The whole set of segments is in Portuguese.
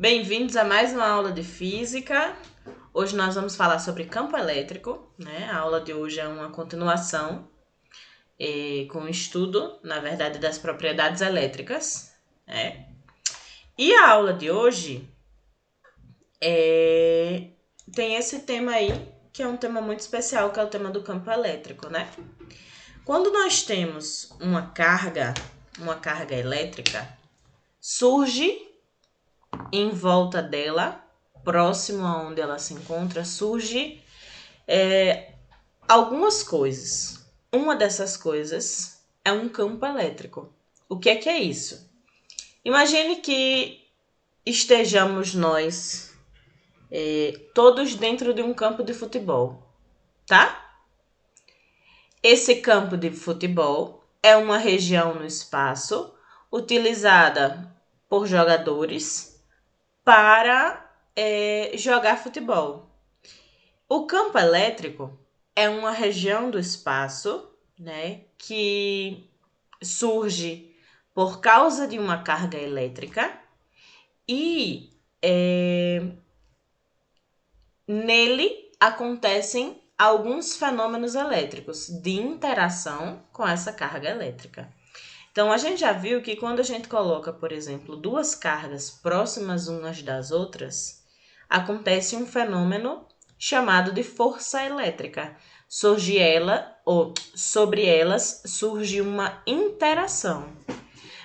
Bem-vindos a mais uma aula de física. Hoje nós vamos falar sobre campo elétrico, né? A aula de hoje é uma continuação com o estudo, na verdade, das propriedades elétricas, né? E a aula de hoje tem esse tema aí, que é um tema muito especial, que é o tema do campo elétrico, né? Quando nós temos uma carga elétrica, surge em volta dela, próximo a onde ela se encontra, surge algumas coisas. Uma dessas coisas é um campo elétrico. O que é isso? Imagine que estejamos nós todos dentro de um campo de futebol, tá? Esse campo de futebol é uma região no espaço utilizada por jogadores para jogar futebol. O campo elétrico é uma região do espaço, né, que surge por causa de uma carga elétrica e nele acontecem alguns fenômenos elétricos de interação com essa carga elétrica. Então, a gente já viu que quando a gente coloca, por exemplo, duas cargas próximas umas das outras, acontece um fenômeno chamado de força elétrica. Sobre elas surge uma interação.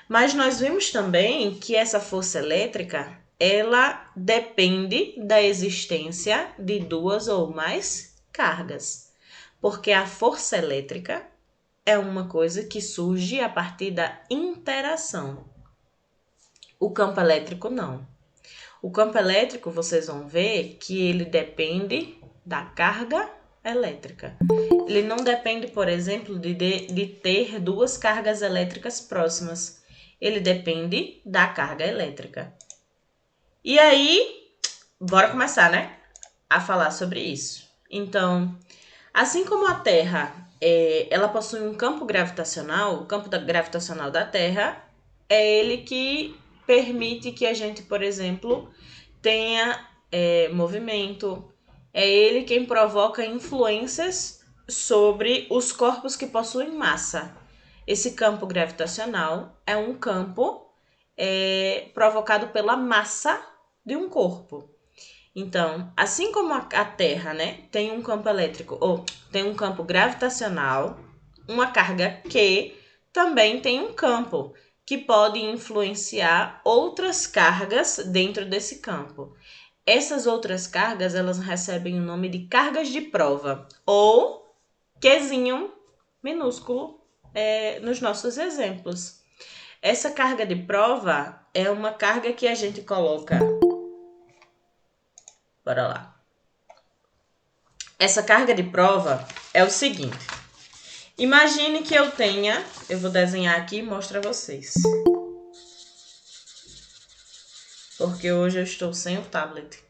Mas nós vimos também que essa força elétrica, ela depende da existência de duas ou mais cargas. Porque a força elétrica é uma coisa que surge a partir da interação. O campo elétrico não. O campo elétrico, vocês vão ver que ele depende da carga elétrica. Ele não depende, por exemplo, de ter duas cargas elétricas próximas. Ele depende da carga elétrica. E aí, bora começar, né? A falar sobre isso. Então, assim como a Terra ela possui um campo gravitacional, o campo gravitacional da Terra é ele que permite que a gente, por exemplo, tenha movimento. É ele quem provoca influências sobre os corpos que possuem massa. Esse campo gravitacional é um campo provocado pela massa de um corpo. Então, assim como a Terra, né, tem um campo elétrico, ou tem um campo gravitacional, uma carga Q também tem um campo que pode influenciar outras cargas dentro desse campo. Essas outras cargas, elas recebem o nome de cargas de prova, ou Qzinho minúsculo nos nossos exemplos. Essa carga de prova é uma carga que a gente coloca. Bora lá. Essa carga de prova é o seguinte. Imagine que eu vou desenhar aqui e mostro a vocês. Porque hoje eu estou sem o tablet.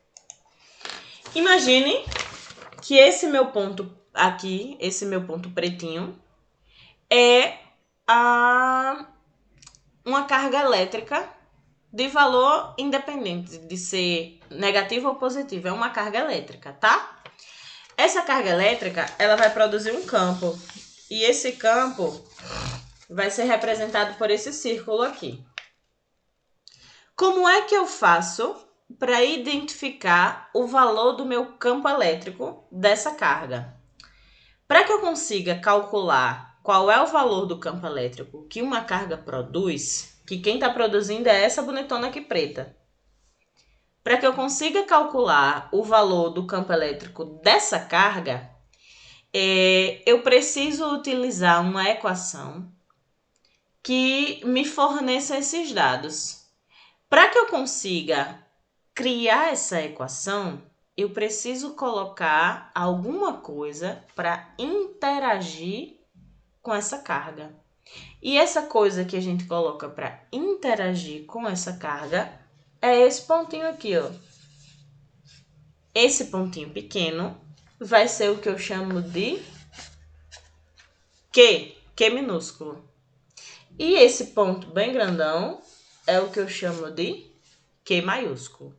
Imagine que esse meu ponto aqui, esse meu ponto pretinho, é uma carga elétrica de valor independente de ser negativo ou positivo. É uma carga elétrica, tá? Essa carga elétrica, ela vai produzir um campo. E esse campo vai ser representado por esse círculo aqui. Como é que eu faço para identificar o valor do meu campo elétrico dessa carga? Para que eu consiga calcular qual é o valor do campo elétrico que uma carga produz, que quem está produzindo é essa bonitona aqui preta. Para que eu consiga calcular o valor do campo elétrico dessa carga, eu preciso utilizar uma equação que me forneça esses dados. Para que eu consiga criar essa equação, eu preciso colocar alguma coisa para interagir com essa carga. E essa coisa que a gente coloca para interagir com essa carga é esse pontinho aqui, ó. Esse pontinho pequeno vai ser o que eu chamo de Q minúsculo. E esse ponto bem grandão é o que eu chamo de Q maiúsculo.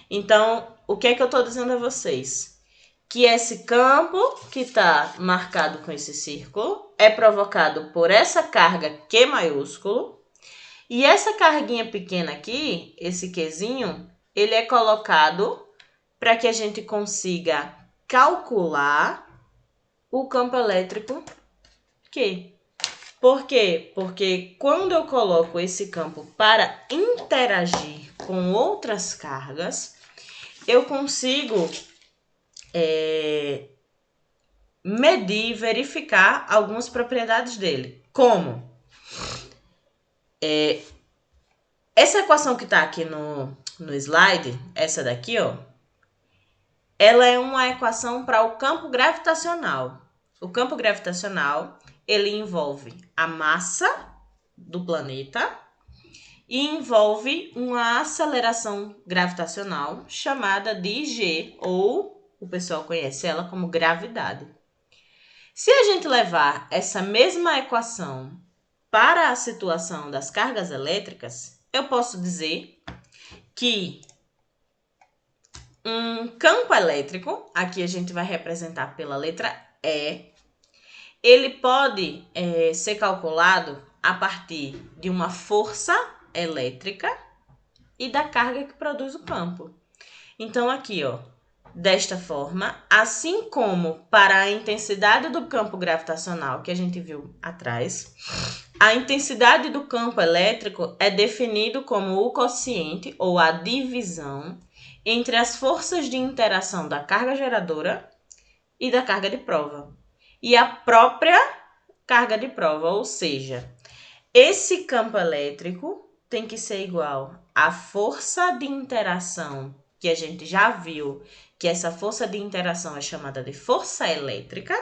Então, o que é que eu estou dizendo a vocês? Que esse campo que está marcado com esse círculo é provocado por essa carga Q maiúsculo. E essa carguinha pequena aqui, esse Qzinho, ele é colocado para que a gente consiga calcular o campo elétrico Q. Por quê? Porque quando eu coloco esse campo para interagir com outras cargas, eu consigo medir, verificar algumas propriedades dele. Como? Essa equação que está aqui no slide, essa daqui, ó, ela é uma equação para o campo gravitacional. O campo gravitacional, ele envolve a massa do planeta e envolve uma aceleração gravitacional chamada de G, ou o pessoal conhece ela como gravidade. Se a gente levar essa mesma equação para a situação das cargas elétricas, eu posso dizer que um campo elétrico, aqui a gente vai representar pela letra E, ele pode ser calculado a partir de uma força elétrica e da carga que produz o campo. Então, aqui, ó, desta forma, assim como para a intensidade do campo gravitacional que a gente viu atrás, a intensidade do campo elétrico é definido como o quociente ou a divisão entre as forças de interação da carga geradora e da carga de prova. E a própria carga de prova, ou seja, esse campo elétrico tem que ser igual à força de interação, que a gente já viu que essa força de interação é chamada de força elétrica,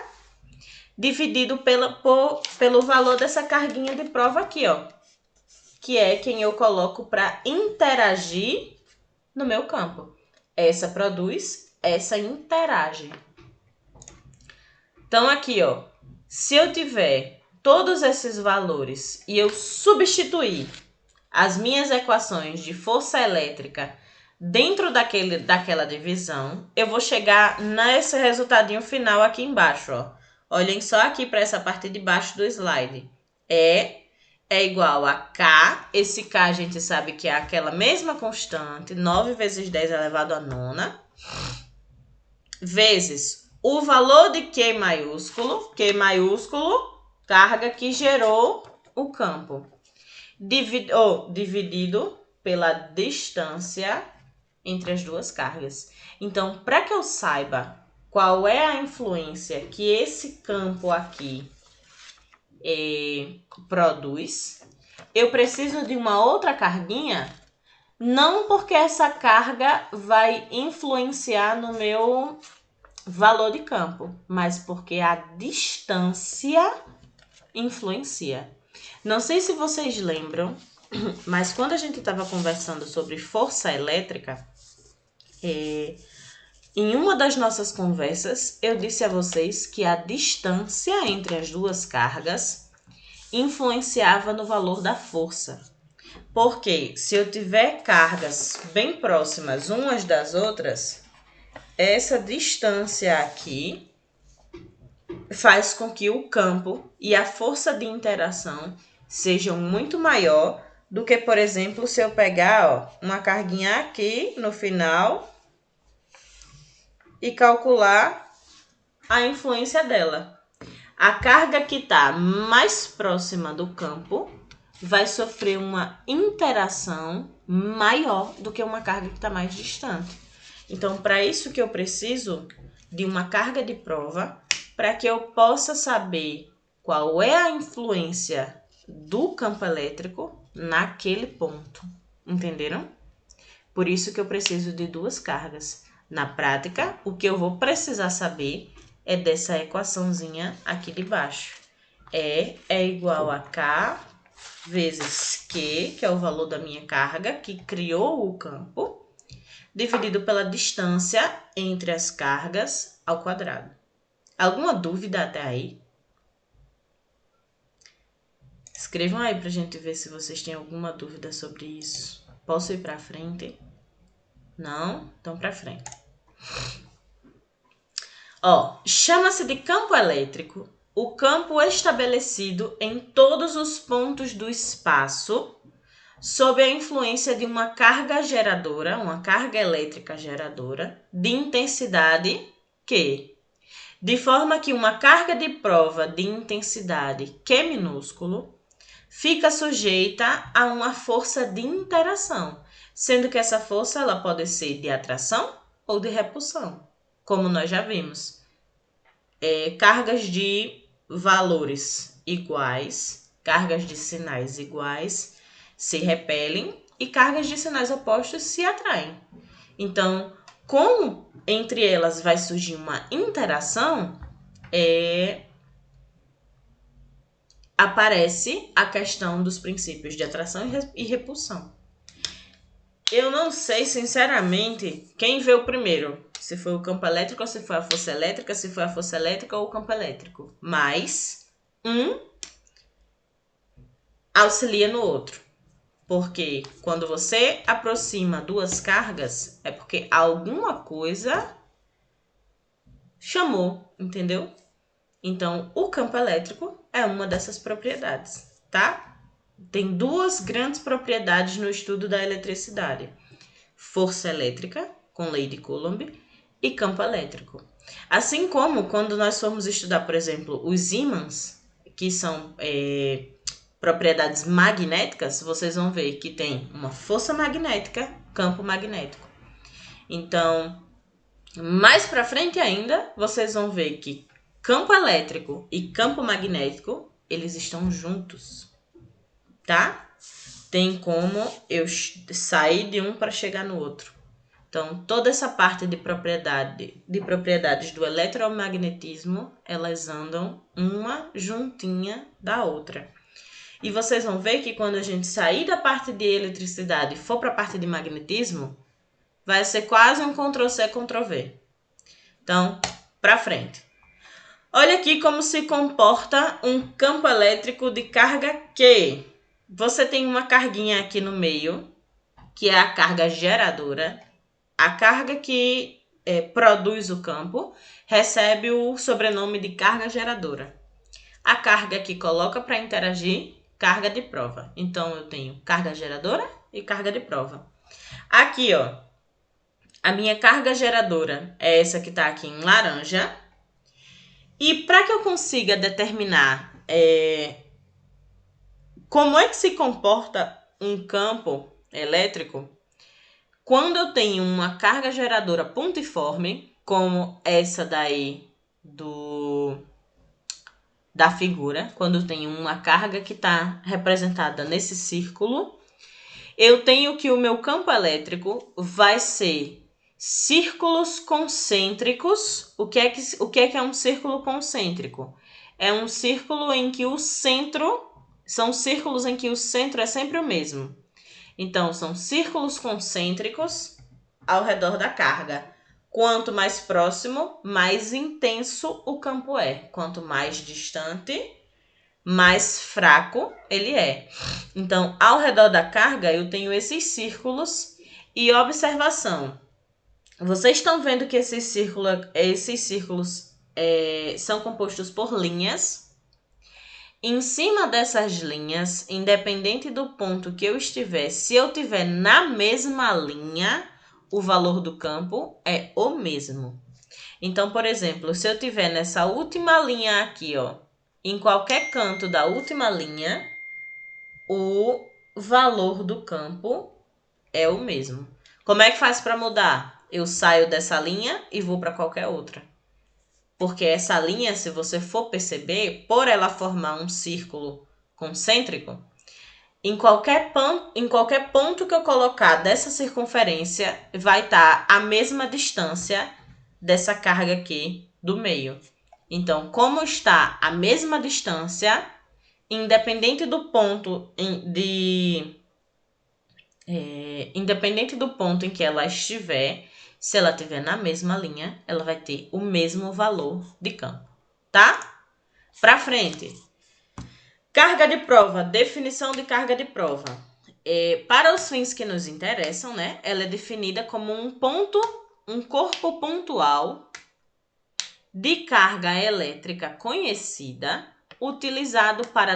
dividido pelo valor dessa carguinha de prova aqui, ó, que é quem eu coloco para interagir no meu campo. Essa produz, essa interage. Então, aqui, ó, se eu tiver todos esses valores e eu substituir as minhas equações de força elétrica dentro daquela divisão, eu vou chegar nesse resultadinho final aqui embaixo, ó. Olhem só aqui para essa parte de baixo do slide. E é igual a K, esse K a gente sabe que é aquela mesma constante, 9 vezes 10 elevado a nona, vezes o valor de Q maiúsculo, carga que gerou o campo, dividido pela distância entre as duas cargas. Então, para que eu saiba qual é a influência que esse campo aqui produz, eu preciso de uma outra carguinha, não porque essa carga vai influenciar no meu valor de campo, mas porque a distância influencia. Não sei se vocês lembram, mas quando a gente estava conversando sobre força elétrica, em uma das nossas conversas, eu disse a vocês que a distância entre as duas cargas influenciava no valor da força. Porque se eu tiver cargas bem próximas umas das outras, essa distância aqui faz com que o campo e a força de interação sejam muito maior do que, por exemplo, se eu pegar, ó, uma carguinha aqui no final e calcular a influência dela. A carga que está mais próxima do campo vai sofrer uma interação maior do que uma carga que está mais distante. Então, para isso que eu preciso de uma carga de prova, para que eu possa saber qual é a influência do campo elétrico naquele ponto. Entenderam? Por isso que eu preciso de duas cargas. Na prática, o que eu vou precisar saber é dessa equaçãozinha aqui de baixo. E é igual a K vezes Q, que é o valor da minha carga, que criou o campo, dividido pela distância entre as cargas ao quadrado. Alguma dúvida até aí? Escrevam aí pra gente ver se vocês têm alguma dúvida sobre isso. Posso ir para frente? Não? Então para frente. Ó, chama-se de campo elétrico o campo estabelecido em todos os pontos do espaço sob a influência de uma carga geradora, uma carga elétrica geradora, de intensidade Q, de forma que uma carga de prova de intensidade Q minúsculo fica sujeita a uma força de interação, sendo que essa força ela pode ser de atração ou de repulsão, como nós já vimos. Cargas de valores iguais, cargas de sinais iguais se repelem e cargas de sinais opostos se atraem. Então, como entre elas vai surgir uma interação, aparece a questão dos princípios de atração e repulsão. Eu não sei, sinceramente, quem veio primeiro. Se foi o campo elétrico ou se foi a força elétrica, se foi a força elétrica ou o campo elétrico. Mas um auxilia no outro. Porque quando você aproxima duas cargas, é porque alguma coisa chamou, entendeu? Então, o campo elétrico é uma dessas propriedades, tá? Tem duas grandes propriedades no estudo da eletricidade. Força elétrica, com lei de Coulomb, e campo elétrico. Assim como quando nós formos estudar, por exemplo, os ímãs, que são propriedades magnéticas, vocês vão ver que tem uma força magnética, campo magnético. Então, mais para frente ainda, vocês vão ver que campo elétrico e campo magnético, eles estão juntos, tá? Tem como eu sair de um para chegar no outro. Então, toda essa parte de propriedades do eletromagnetismo, elas andam uma juntinha da outra. E vocês vão ver que quando a gente sair da parte de eletricidade e for para a parte de magnetismo, vai ser quase um Ctrl+C, Ctrl+V. Então, para frente. Olha aqui como se comporta um campo elétrico de carga Q. Você tem uma carguinha aqui no meio, que é a carga geradora. A carga que produz o campo recebe o sobrenome de carga geradora. A carga que coloca para interagir, carga de prova. Então, eu tenho carga geradora e carga de prova. Aqui, ó, a minha carga geradora é essa que está aqui em laranja. E para que eu consiga determinar como é que se comporta um campo elétrico, quando eu tenho uma carga geradora pontiforme, como essa daí da figura, quando eu tenho uma carga que está representada nesse círculo, eu tenho que o meu campo elétrico vai ser círculos concêntricos. O que é um círculo concêntrico? É um círculo em que o centro... São círculos em que o centro é sempre o mesmo. Então, são círculos concêntricos ao redor da carga. Quanto mais próximo, mais intenso o campo é. Quanto mais distante, mais fraco ele é. Então, ao redor da carga, eu tenho esses círculos. E observação, vocês estão vendo que esses círculos são compostos por linhas. Em cima dessas linhas, independente do ponto que eu estiver, se eu estiver na mesma linha, o valor do campo é o mesmo. Então, por exemplo, se eu estiver nessa última linha aqui, ó, em qualquer canto da última linha, o valor do campo é o mesmo. Como é que faz para mudar? Eu saio dessa linha e vou para qualquer outra. Porque essa linha, se você for perceber, por ela formar um círculo concêntrico, em qualquer ponto que eu colocar dessa circunferência, vai estar a mesma distância dessa carga aqui do meio. Então, como está a mesma distância, independente do ponto independente do ponto em que ela estiver, se ela estiver na mesma linha, ela vai ter o mesmo valor de campo, tá? Para frente. Carga de prova, definição de carga de prova. Para os fins que nos interessam, né, ela é definida como um corpo pontual de carga elétrica conhecida, utilizado para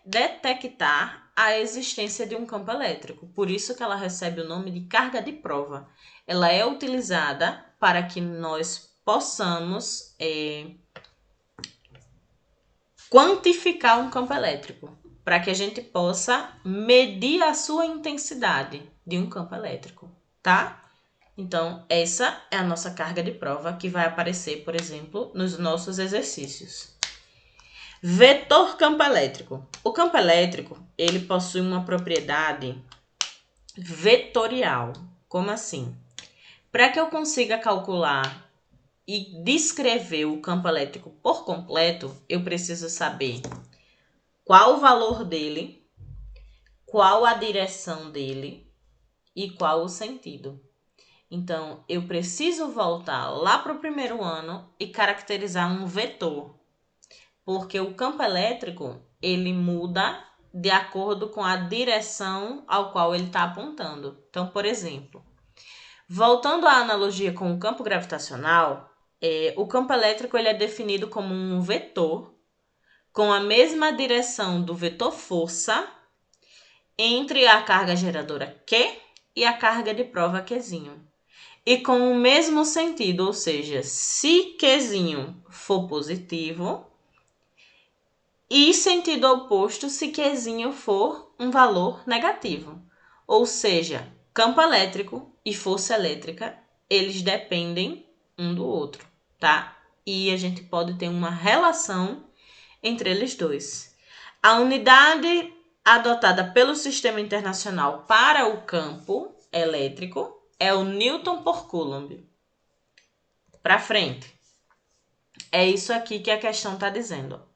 detectar a existência de um campo elétrico. Por isso que ela recebe o nome de carga de prova. Ela é utilizada para que nós possamos quantificar um campo elétrico, para que a gente possa medir a sua intensidade de um campo elétrico, tá? Então, essa é a nossa carga de prova que vai aparecer, por exemplo, nos nossos exercícios. Vetor campo elétrico. O campo elétrico, ele possui uma propriedade vetorial. Como assim? Para que eu consiga calcular e descrever o campo elétrico por completo, eu preciso saber qual o valor dele, qual a direção dele e qual o sentido. Então, eu preciso voltar lá para o primeiro ano e caracterizar um vetor, porque o campo elétrico, ele muda de acordo com a direção ao qual ele está apontando. Então, por exemplo, voltando à analogia com o campo gravitacional, o campo elétrico ele é definido como um vetor com a mesma direção do vetor força entre a carga geradora Q e a carga de prova Qzinho. E com o mesmo sentido, ou seja, se Qzinho for positivo, e sentido oposto se Qzinho for um valor negativo. Ou seja, campo elétrico e força elétrica, eles dependem um do outro, tá? E a gente pode ter uma relação entre eles dois. A unidade adotada pelo Sistema Internacional para o campo elétrico é o Newton por Coulomb. Para frente. É isso aqui que a questão está dizendo.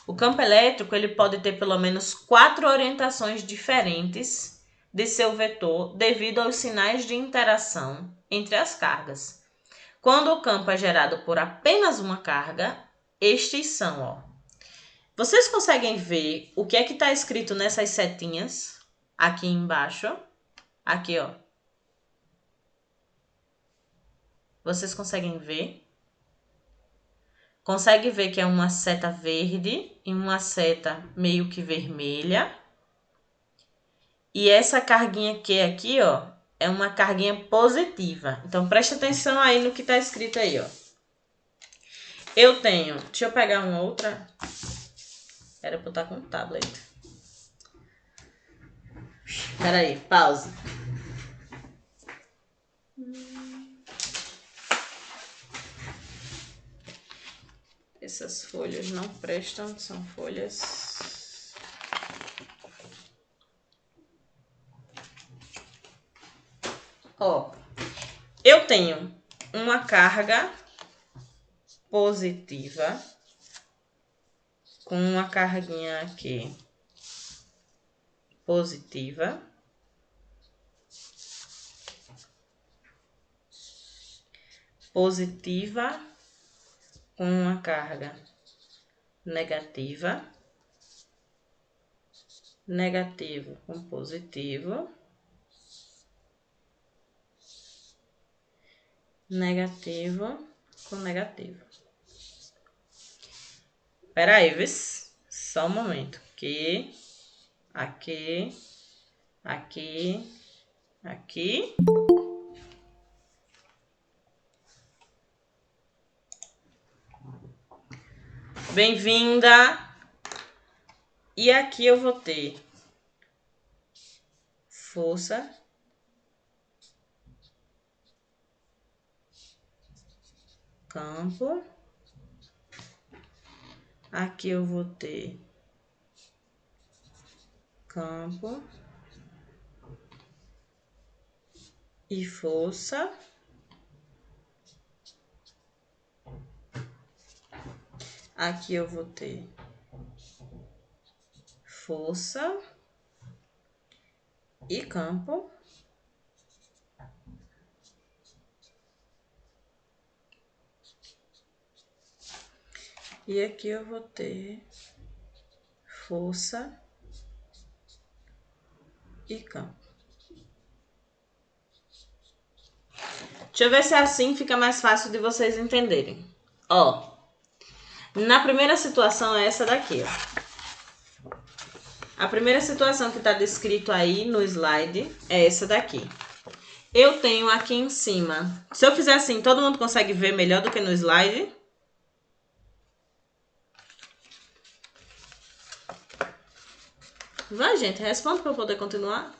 O campo elétrico ele pode ter pelo menos 4 orientações diferentes de seu vetor devido aos sinais de interação entre as cargas. Quando o campo é gerado por apenas uma carga, estes são, ó. Vocês conseguem ver o que é que está escrito nessas setinhas aqui embaixo? Aqui, ó. Vocês conseguem ver? Consegue ver que é uma seta verde e uma seta meio que vermelha. E essa carguinha Q aqui, ó, é uma carguinha positiva. Então, preste atenção aí no que está escrito aí, ó. Eu tenho... Deixa eu pegar uma outra. Era pra eu estar com o tablet. Espera aí, pausa. Essas folhas não prestam, são folhas... Ó, eu tenho uma carga positiva com uma carguinha aqui positiva. Positiva com uma carga negativa. Negativo com positivo. Negativo com negativo. Pera aí, vê? Só um momento. Aqui, aqui, aqui, aqui. Bem-vinda. E aqui eu vou ter força, campo. Aqui eu vou ter campo e força. Aqui eu vou ter força e campo. E aqui eu vou ter força e campo. Deixa eu ver se assim fica mais fácil de vocês entenderem. Ó, na primeira situação é essa daqui, ó. A primeira situação que está descrito aí no slide é essa daqui. Eu tenho aqui em cima... Se eu fizer assim, todo mundo consegue ver melhor do que no slide? Vai, gente, responde para eu poder continuar.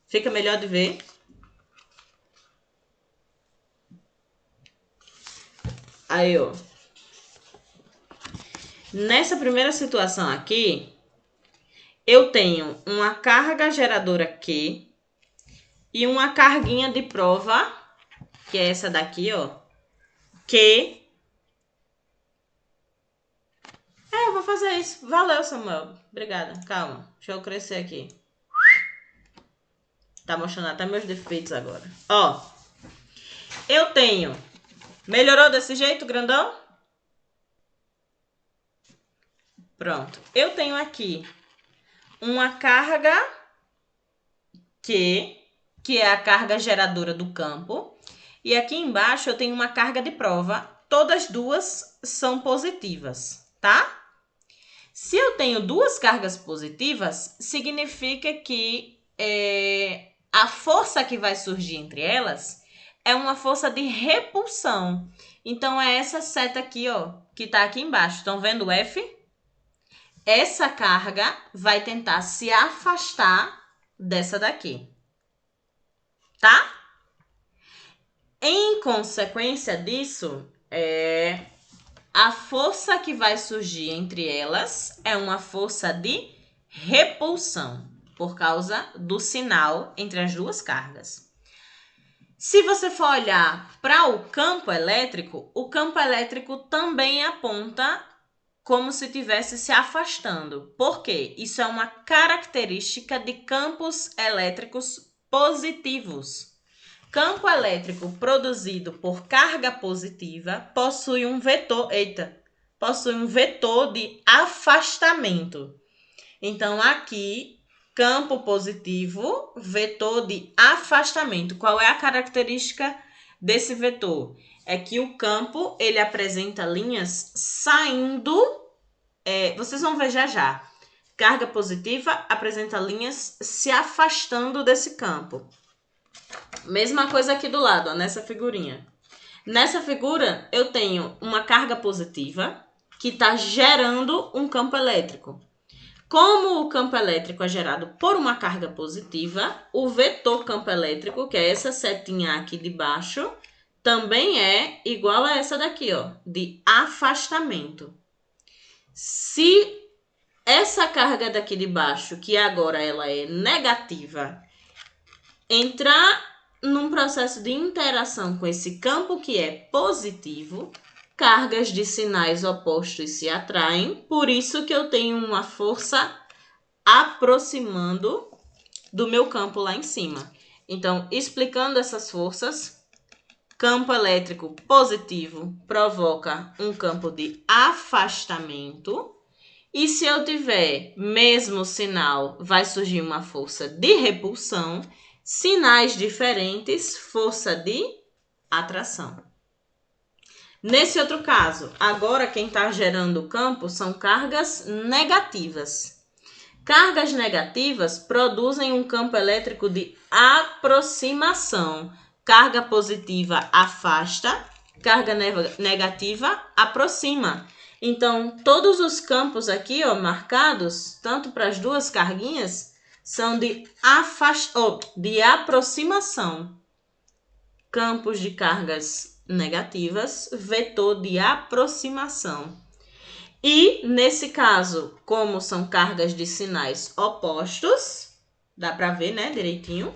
Fica melhor de ver. Aí, ó. Nessa primeira situação aqui, eu tenho uma carga geradora Q e uma carguinha de prova, que é essa daqui, ó. Que... eu vou fazer isso. Valeu, Samuel. Obrigada. Calma. Deixa eu crescer aqui. Tá mostrando até meus defeitos agora. Ó. Eu tenho... Melhorou desse jeito, grandão? Pronto. Eu tenho aqui uma carga Q, que é a carga geradora do campo. E aqui embaixo eu tenho uma carga de prova. Todas duas são positivas, tá? Se eu tenho duas cargas positivas, significa que a força que vai surgir entre elas é uma força de repulsão. Então, é essa seta aqui, ó, que tá aqui embaixo. Estão vendo o F? Essa carga vai tentar se afastar dessa daqui. Tá? Em consequência disso, a força que vai surgir entre elas é uma força de repulsão, por causa do sinal entre as duas cargas. Se você for olhar para o campo elétrico também aponta como se estivesse se afastando. Por quê? Isso é uma característica de campos elétricos positivos. Campo elétrico produzido por carga positiva possui um vetor de afastamento. Então, aqui, campo positivo, vetor de afastamento. Qual é a característica desse vetor? É que o campo, ele apresenta linhas saindo, vocês vão ver já. Carga positiva apresenta linhas se afastando desse campo. Mesma coisa aqui do lado, ó, nessa figurinha. Nessa figura, eu tenho uma carga positiva que está gerando um campo elétrico. Como o campo elétrico é gerado por uma carga positiva, o vetor campo elétrico, que é essa setinha aqui de baixo, também é igual a essa daqui, ó, de afastamento. Se essa carga daqui de baixo, que agora ela é negativa, entrar num processo de interação com esse campo que é positivo, cargas de sinais opostos se atraem, por isso que eu tenho uma força aproximando do meu campo lá em cima. Então, explicando essas forças, campo elétrico positivo provoca um campo de afastamento, e se eu tiver mesmo sinal, vai surgir uma força de repulsão, sinais diferentes, força de atração. Nesse outro caso, agora quem está gerando o campo são cargas negativas. Cargas negativas produzem um campo elétrico de aproximação. Carga positiva afasta, carga negativa aproxima. Então, todos os campos aqui, ó, marcados, tanto para as duas carguinhas, são de aproximação. Campos de cargas negativas, vetor de aproximação. E, nesse caso, como são cargas de sinais opostos, dá para ver, né, direitinho?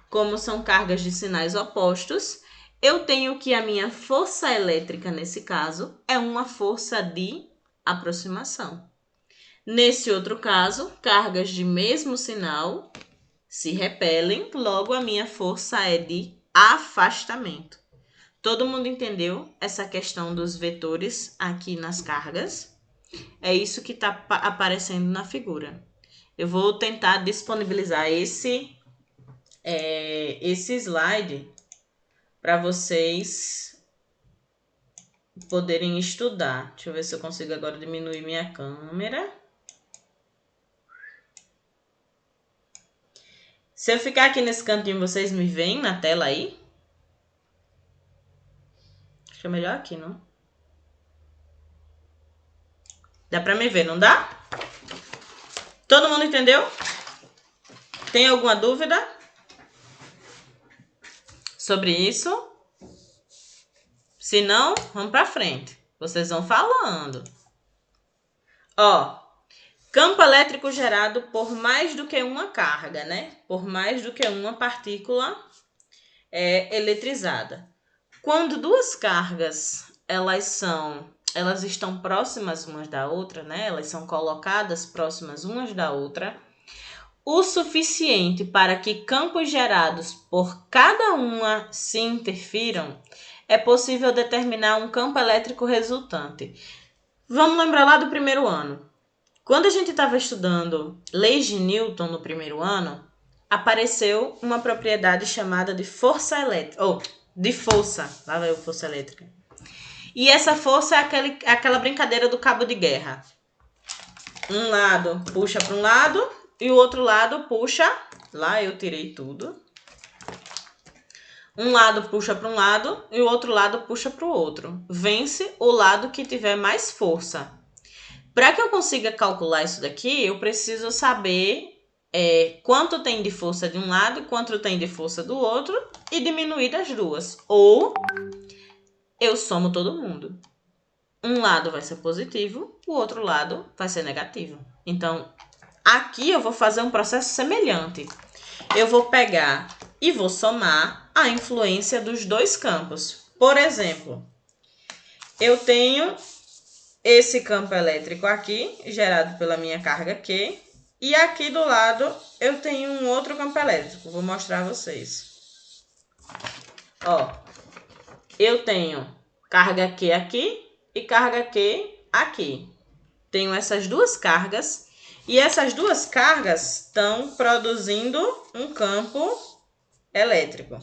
Como são cargas de sinais opostos, eu tenho que a minha força elétrica, nesse caso, é uma força de aproximação. Nesse outro caso, cargas de mesmo sinal se repelem, logo a minha força é de afastamento. Todo mundo entendeu essa questão dos vetores aqui nas cargas? É isso que está aparecendo na figura. Eu vou tentar disponibilizar esse slide para vocês poderem estudar. Deixa eu ver se eu consigo agora diminuir minha câmera. Se eu ficar aqui nesse cantinho, vocês me veem na tela aí? Acho que é melhor aqui, não? Dá pra me ver, não dá? Todo mundo entendeu? Tem alguma dúvida sobre isso? Se não, vamos pra frente. Vocês vão falando. Ó, campo elétrico gerado por mais do que uma carga, né? Por mais do que uma partícula eletrizada. Quando duas cargas, elas estão próximas umas da outra, né? Elas são colocadas próximas umas da outra, o suficiente para que campos gerados por cada uma se interfiram, é possível determinar um campo elétrico resultante. Vamos lembrar lá do primeiro ano. Quando a gente estava estudando leis de Newton no primeiro ano, apareceu uma propriedade chamada de força elétrica, de força, lá vai o força elétrica. E essa força é aquela brincadeira do cabo de guerra. Um lado puxa para um lado e o outro lado puxa, lá eu tirei tudo. Um lado puxa para um lado e o outro lado puxa para o outro. Vence o lado que tiver mais força. Para que eu consiga calcular isso daqui, eu preciso saber quanto tem de força de um lado e quanto tem de força do outro e diminuir das duas. Ou eu somo todo mundo. Um lado vai ser positivo, o outro lado vai ser negativo. Então, aqui eu vou fazer um processo semelhante. Eu vou pegar e vou somar a influência dos dois campos. Por exemplo, eu tenho esse campo elétrico aqui, gerado pela minha carga Q, e aqui do lado eu tenho um outro campo elétrico. Vou mostrar a vocês. Ó, eu tenho carga Q aqui e carga Q aqui. Tenho essas duas cargas e essas duas cargas estão produzindo um campo elétrico.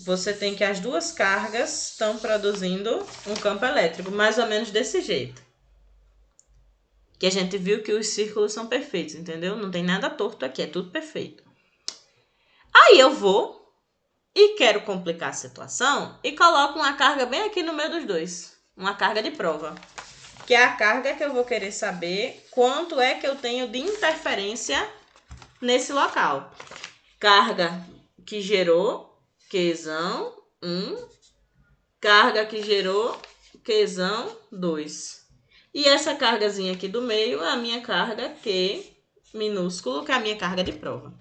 Você tem que as duas cargas estão produzindo um campo elétrico, mais ou menos desse jeito. Que a gente viu que os círculos são perfeitos, entendeu? Não tem nada torto aqui, é tudo perfeito. Aí eu vou e quero complicar a situação e coloco uma carga bem aqui no meio dos dois. Uma carga de prova. Que é a carga que eu vou querer saber quanto é que eu tenho de interferência nesse local. Carga que gerou Qzão 1, carga que gerou Qzão 2. E essa cargazinha aqui do meio é a minha carga Q minúsculo, que é a minha carga de prova.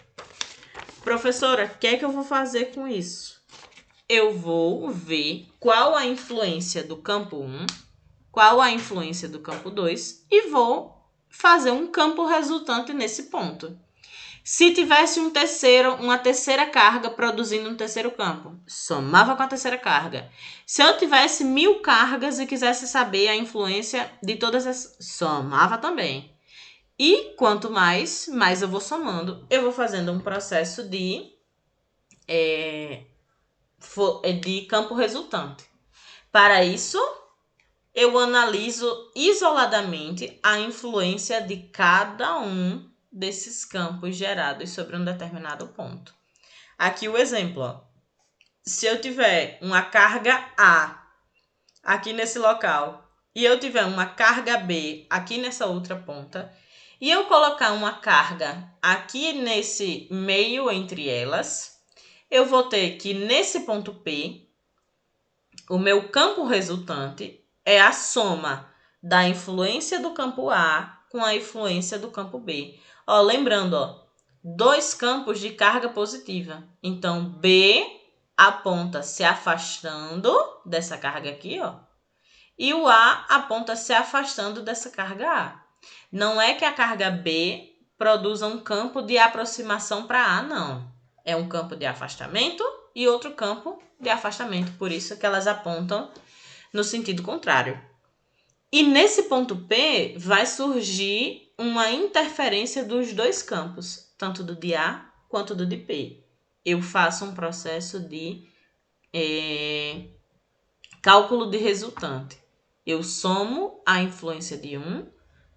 Professora, o que é que eu vou fazer com isso? Eu vou ver qual a influência do campo 1, qual a influência do campo 2 e vou fazer um campo resultante nesse ponto. Se tivesse uma terceira carga produzindo um terceiro campo, somava com a terceira carga. Se eu tivesse 1000 cargas e quisesse saber a influência de todas essas, somava também. E quanto mais eu vou somando. Eu vou fazendo um processo de campo resultante. Para isso, eu analiso isoladamente a influência de cada um desses campos gerados sobre um determinado ponto. Aqui o exemplo, ó. Se eu tiver uma carga A aqui nesse local e eu tiver uma carga B aqui nessa outra ponta e eu colocar uma carga aqui nesse meio entre elas, eu vou ter que nesse ponto P, o meu campo resultante é a soma da influência do campo A com a influência do campo B. Ó, lembrando, ó, dois campos de carga positiva. Então, B aponta se afastando dessa carga aqui, ó. E o A aponta se afastando dessa carga A. Não é que a carga B produza um campo de aproximação para A, não. É um campo de afastamento e outro campo de afastamento. Por isso que elas apontam no sentido contrário. E nesse ponto P vai surgir uma interferência dos dois campos, tanto do de A quanto do de P. Eu faço um processo de cálculo de resultante. Eu somo a influência de um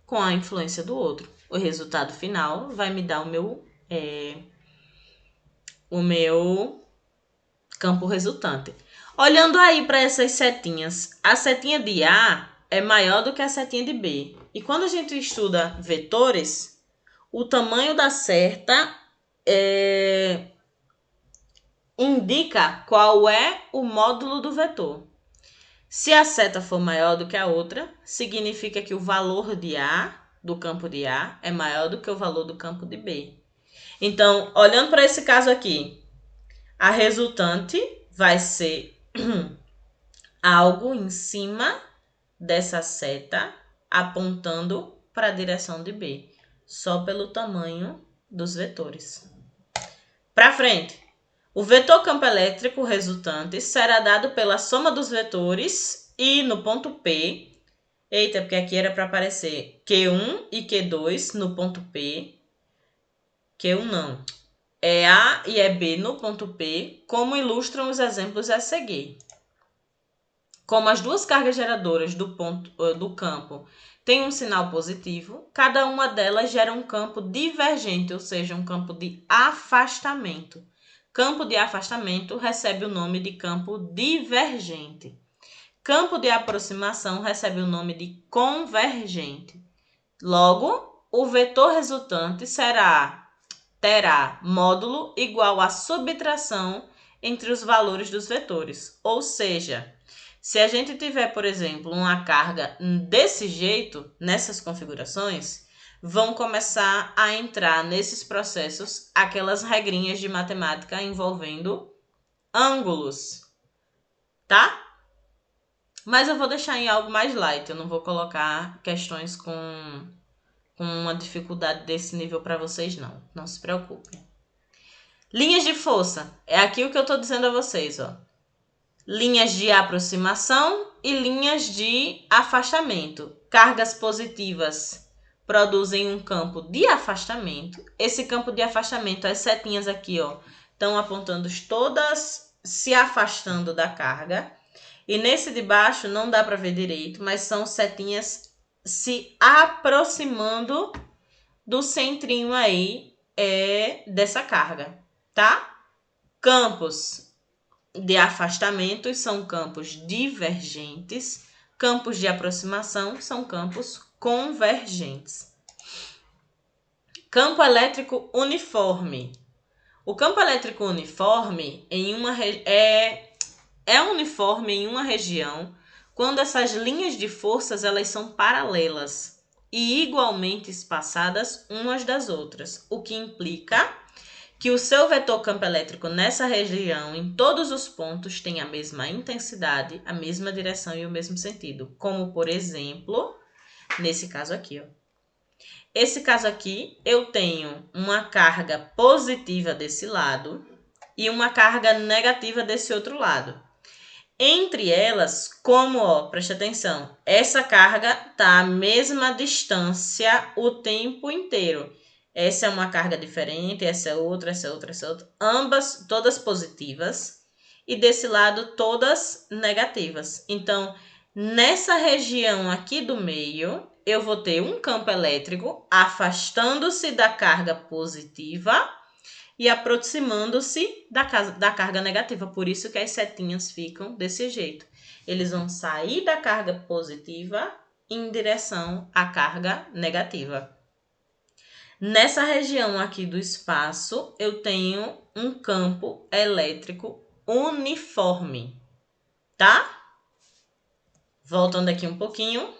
com a influência do outro. O resultado final vai me dar o meu campo resultante. Olhando aí para essas setinhas, a setinha de A é maior do que a setinha de B. E quando a gente estuda vetores, o tamanho da seta indica qual é o módulo do vetor. Se a seta for maior do que a outra, significa que o valor de A, do campo de A, é maior do que o valor do campo de B. Então, olhando para esse caso aqui, a resultante vai ser algo em cima dessa seta apontando para a direção de B, só pelo tamanho dos vetores. Para frente, o vetor campo elétrico resultante será dado pela soma dos vetores e no ponto P, porque aqui era para aparecer Q1 e Q2 no ponto P, Q1 não, é A e é B no ponto P, como ilustram os exemplos a seguir. Como as duas cargas geradoras do campo têm um sinal positivo, cada uma delas gera um campo divergente, ou seja, um campo de afastamento. Campo de afastamento recebe o nome de campo divergente. Campo de aproximação recebe o nome de convergente. Logo, o vetor resultante terá módulo igual à subtração entre os valores dos vetores. Ou seja, se a gente tiver, por exemplo, uma carga desse jeito, nessas configurações, vão começar a entrar nesses processos aquelas regrinhas de matemática envolvendo ângulos, tá? Mas eu vou deixar em algo mais light, eu não vou colocar questões com uma dificuldade desse nível para vocês, não se preocupem. Linhas de força, é aqui o que eu estou dizendo a vocês, ó. Linhas de aproximação e linhas de afastamento. Cargas positivas produzem um campo de afastamento. Esse campo de afastamento, as setinhas aqui, ó, estão apontando todas se afastando da carga. E nesse de baixo não dá para ver direito, mas são setinhas se aproximando do centrinho aí dessa carga, tá? Campos de afastamento são campos divergentes, campos de aproximação são campos convergentes. Campo elétrico uniforme. O campo elétrico uniforme é uniforme em uma região quando essas linhas de forças elas são paralelas e igualmente espaçadas umas das outras, o que implica que o seu vetor campo elétrico nessa região, em todos os pontos, tem a mesma intensidade, a mesma direção e o mesmo sentido. Como, por exemplo, nesse caso aqui, ó. Esse caso aqui, eu tenho uma carga positiva desse lado e uma carga negativa desse outro lado. Entre elas, preste atenção, essa carga está à mesma distância o tempo inteiro. Essa é uma carga diferente, essa é outra, essa é outra, essa é outra. Ambas, todas positivas. E desse lado, todas negativas. Então, nessa região aqui do meio, eu vou ter um campo elétrico afastando-se da carga positiva e aproximando-se da carga negativa. Por isso que as setinhas ficam desse jeito. Eles vão sair da carga positiva em direção à carga negativa. Nessa região aqui do espaço, eu tenho um campo elétrico uniforme, tá? Voltando aqui um pouquinho.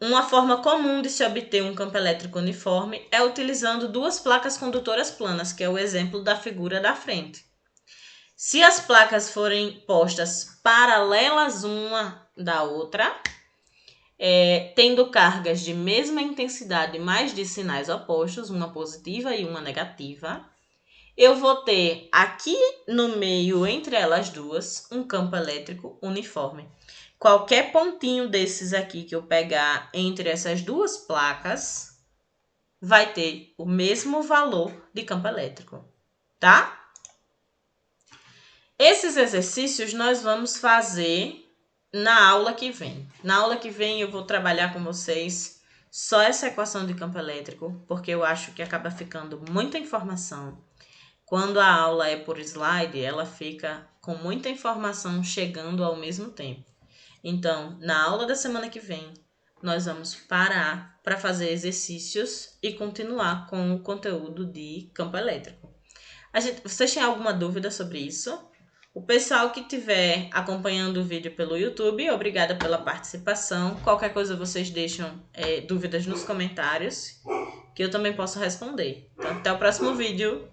Uma forma comum de se obter um campo elétrico uniforme é utilizando duas placas condutoras planas, que é o exemplo da figura da frente. Se as placas forem postas paralelas uma da outra, tendo cargas de mesma intensidade, mas de sinais opostos, uma positiva e uma negativa, eu vou ter aqui no meio, entre elas duas, um campo elétrico uniforme. qualquer pontinho desses aqui que eu pegar entre essas duas placas vai ter o mesmo valor de campo elétrico, tá? Esses exercícios nós vamos fazer na aula que vem. Na aula que vem eu vou trabalhar com vocês só essa equação de campo elétrico, porque eu acho que acaba ficando muita informação. Quando a aula é por slide, ela fica com muita informação chegando ao mesmo tempo. Então, na aula da semana que vem, nós vamos parar para fazer exercícios e continuar com o conteúdo de campo elétrico. Vocês têm alguma dúvida sobre isso? O pessoal que estiver acompanhando o vídeo pelo YouTube, obrigada pela participação. Qualquer coisa vocês deixam dúvidas nos comentários, que eu também posso responder. Então, até o próximo vídeo.